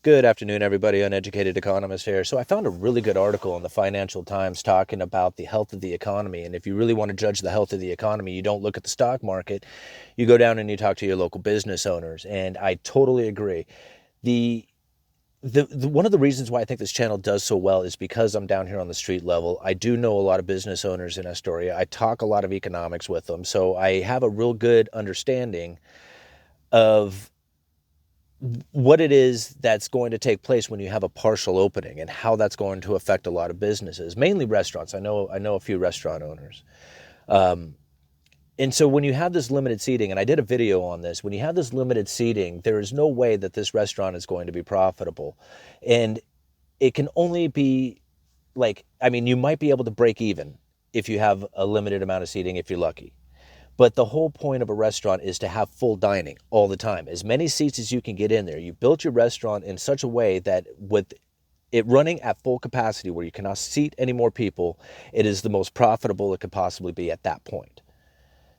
Good afternoon, everybody. Uneducated Economist here. So I found a really good article in the Financial Times talking about the health of the economy. And if you really want to judge the health of the economy, you don't look at the stock market. You go down and you talk to your local business owners. And I totally agree. The one of the reasons why I think this channel does so well is because I'm down here on the street level. I do know a lot of business owners in Astoria. I talk a lot of economics with them. So I have a real good understanding of what it is that's going to take place when you have a partial opening and how that's going to affect a lot of businesses, mainly restaurants. I know a few restaurant owners. And so when you have this limited seating, and I did a video on this, when you have this limited seating, there is no way that this restaurant is going to be profitable. And it can only be you might be able to break even if you have a limited amount of seating if you're lucky. But the whole point of a restaurant is to have full dining all the time. As many seats as you can get in there. You built your restaurant in such a way that with it running at full capacity where you cannot seat any more people, it is the most profitable it could possibly be at that point.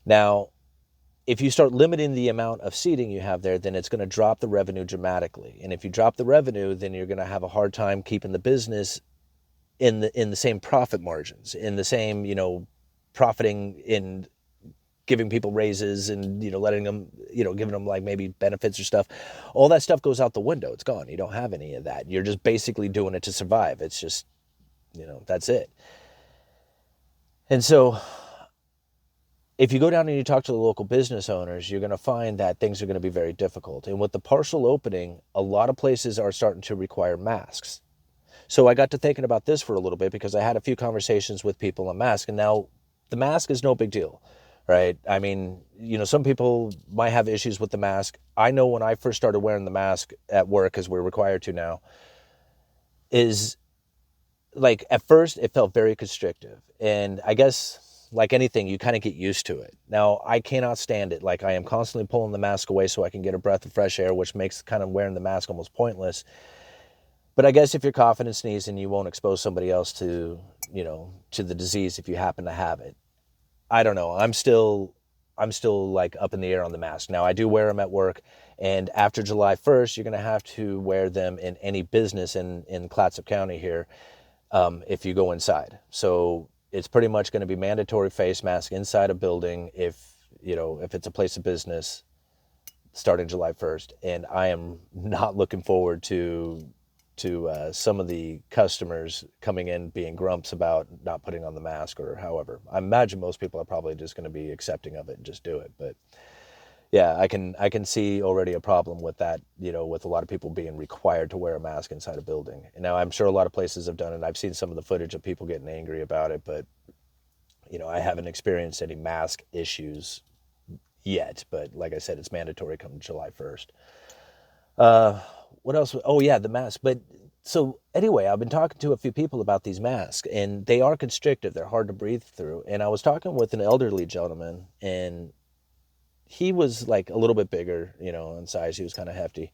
Now, if you start limiting the amount of seating you have there, then it's going to drop the revenue dramatically. And if you drop the revenue, then you're going to have a hard time keeping the business in the same profit margins, in the same, profiting in giving people raises and, letting them, giving them like maybe benefits or stuff. All that stuff goes out the window. It's gone. You don't have any of that. You're just basically doing it to survive. It's just, that's it. And so if you go down and you talk to the local business owners, you're going to find that things are going to be very difficult. And with the partial opening, a lot of places are starting to require masks. So I got to thinking about this for a little bit because I had a few conversations with people on masks. And now the mask is no big deal. Right? I mean, some people might have issues with the mask. I know when I first started wearing the mask at work, as we're required to now, is like at first it felt very constrictive. And I guess like anything, you kind of get used to it. Now, I cannot stand it. Like I am constantly pulling the mask away so I can get a breath of fresh air, which makes kind of wearing the mask almost pointless. But I guess if you're coughing and sneezing, you won't expose somebody else to the disease if you happen to have it. I don't know. I'm still like up in the air on the mask. Now I do wear them at work, and after July 1st, you're going to have to wear them in any business in Clatsop County here if you go inside. So it's pretty much going to be mandatory face mask inside a building if it's a place of business starting July 1st. And I am not looking forward to some of the customers coming in being grumps about not putting on the mask or however. I imagine most people are probably just going to be accepting of it and just do it. But yeah, I can see already a problem with that, with a lot of people being required to wear a mask inside a building. And now I'm sure a lot of places have done it. I've seen some of the footage of people getting angry about it, but I haven't experienced any mask issues yet. But like I said, it's mandatory come July 1st. What else? Oh yeah, the mask. But so anyway, I've been talking to a few people about these masks, and they are constrictive. They're hard to breathe through. And I was talking with an elderly gentleman, and he was like a little bit bigger, in size. He was kind of hefty.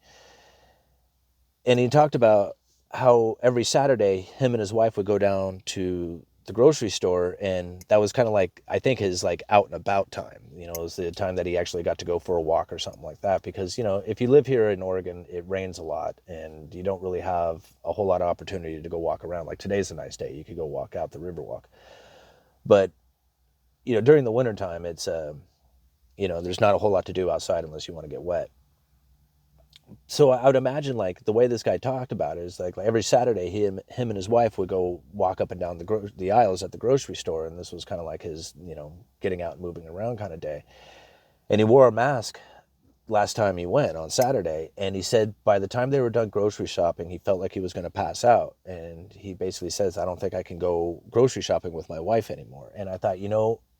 And he talked about how every Saturday, him and his wife would go down to the grocery store, and that was kind of like, I think, his like out and about time. It was the time that he actually got to go for a walk or something like that. Because if you live here in Oregon, it rains a lot, and you don't really have a whole lot of opportunity to go walk around. Like today's a nice day, you could go walk out the Riverwalk. But during the wintertime, it's there's not a whole lot to do outside unless you want to get wet. So I would imagine like the way this guy talked about it is like every Saturday him and his wife would go walk up and down the aisles at the grocery store, and this was kind of like his getting out and moving around kind of day. And he wore a mask last time he went on Saturday, and he said by the time they were done grocery shopping, he felt like he was going to pass out. And he basically says, I don't think I can go grocery shopping with my wife anymore. And I thought,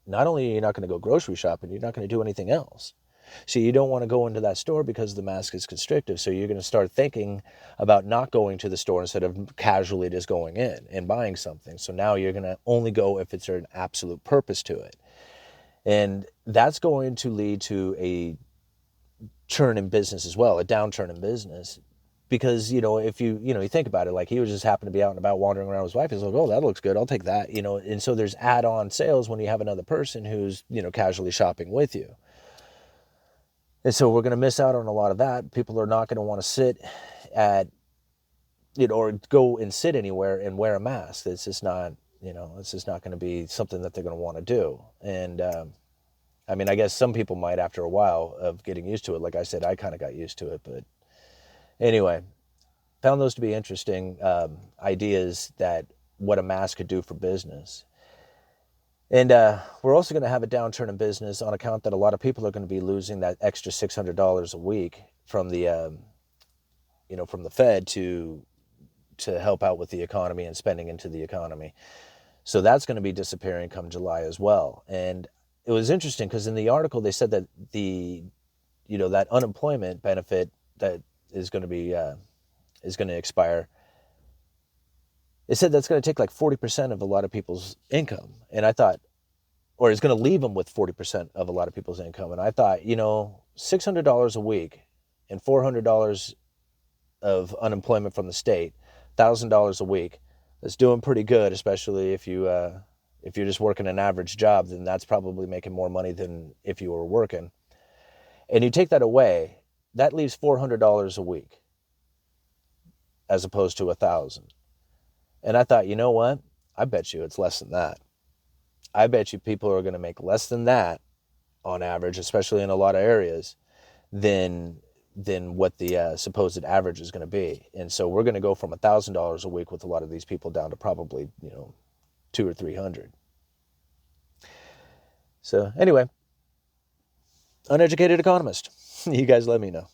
not only are you not going to go grocery shopping, you're not going to do anything else. So you don't want to go into that store because the mask is constrictive. So you're going to start thinking about not going to the store instead of casually just going in and buying something. So now you're going to only go if it's an absolute purpose to it. And that's going to lead to a churn in business as well, a downturn in business. Because, if you think about it, like he was just happened to be out and about wandering around with his wife. He's like, oh, that looks good. I'll take that, And so there's add-on sales when you have another person who's, casually shopping with you. And so we're going to miss out on a lot of that. People are not going to want to sit at or go and sit anywhere and wear a mask. It's just not, it's just not going to be something that they're going to want to do. And I mean, I guess some people might after a while of getting used to it. Like I said, I kind of got used to it. But anyway, found those to be interesting ideas that what a mask could do for business. And we're also going to have a downturn in business on account that a lot of people are going to be losing that extra $600 a week from the, from the Fed to help out with the economy and spending into the economy. So that's going to be disappearing come July as well. And it was interesting because in the article they said that that unemployment benefit that is going to expire. They said that's going to take like 40% of a lot of people's income. And I thought, or is going to leave them with 40% of a lot of people's income. And I thought, $600 a week and $400 of unemployment from the state, $1,000 a week, that's doing pretty good, especially if you're just working an average job, then that's probably making more money than if you were working. And you take that away, that leaves $400 a week as opposed to $1,000. And I thought, you know what? I bet you it's less than that. I bet you people are going to make less than that on average, especially in a lot of areas, than what the supposed average is going to be. And so we're going to go from $1,000 a week with a lot of these people down to probably, $200 or $300. So anyway, Uneducated Economist. You guys let me know.